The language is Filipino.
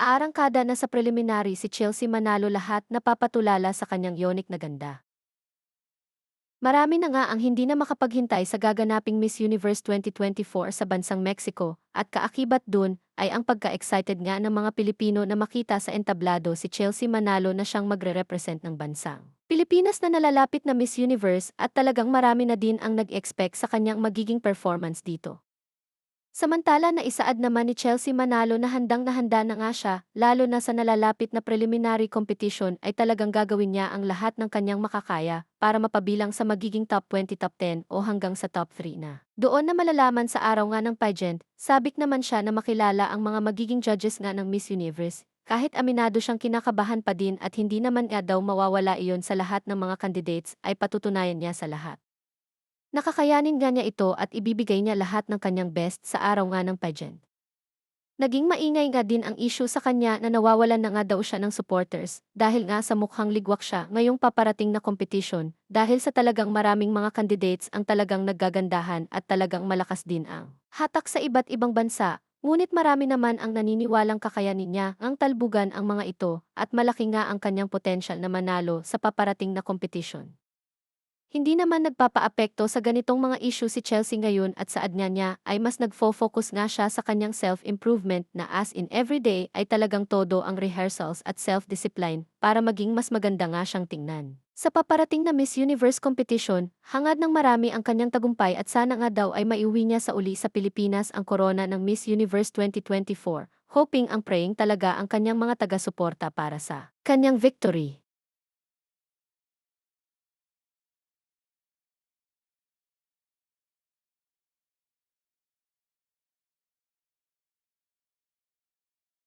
Aarangkada na sa preliminary si Chelsea Manalo lahat napapatulala sa kanyang yonic na ganda. Marami na nga ang hindi na makapaghintay sa gaganaping Miss Universe 2024 sa bansang Mexico, at kaakibat dun ay ang pagka-excited nga ng mga Pilipino na makita sa entablado si Chelsea Manalo na siyang magre-represent ng bansang Pilipinas na nalalapit na Miss Universe, at talagang marami na din ang nag-expect sa kanyang magiging performance dito. Samantala na isaad naman ni Chelsea Manalo na handang nahanda na nga siya, lalo na sa nalalapit na preliminary competition ay talagang gagawin niya ang lahat ng kanyang makakaya para mapabilang sa magiging top 20, top 10 o hanggang sa top 3 na. Doon na malalaman sa araw nga ng pageant, sabik naman siya na makilala ang mga magiging judges nga ng Miss Universe. Kahit aminado siyang kinakabahan pa din at hindi naman nga daw mawawala iyon sa lahat ng mga candidates, ay patutunayan niya sa lahat. Nakakayanin nga niya ito at ibibigay niya lahat ng kanyang best sa araw nga ng pageant. Naging maingay nga din ang issue sa kanya na nawawalan na nga daw siya ng supporters dahil nga sa mukhang ligwak siya ngayong paparating na competition, dahil sa talagang maraming mga candidates ang talagang naggagandahan at talagang malakas din ang hatak sa iba't ibang bansa. Ngunit marami naman ang naniniwalang kakayanin niya ang talbugan ang mga ito at malaki nga ang kanyang potensyal na manalo sa paparating na competition. Hindi naman nagpapaapekto sa ganitong mga issue si Chelsea ngayon, at saad nga niya ay mas nagfo-focus nga siya sa kanyang self-improvement na as in everyday ay talagang todo ang rehearsals at self-discipline para maging mas maganda nga siyang tingnan. Sa paparating na Miss Universe competition, hangad ng marami ang kanyang tagumpay at sana nga daw ay maiuwi niya sa uli sa Pilipinas ang korona ng Miss Universe 2024, hoping ang praying talaga ang kanyang mga taga-suporta para sa kanyang victory.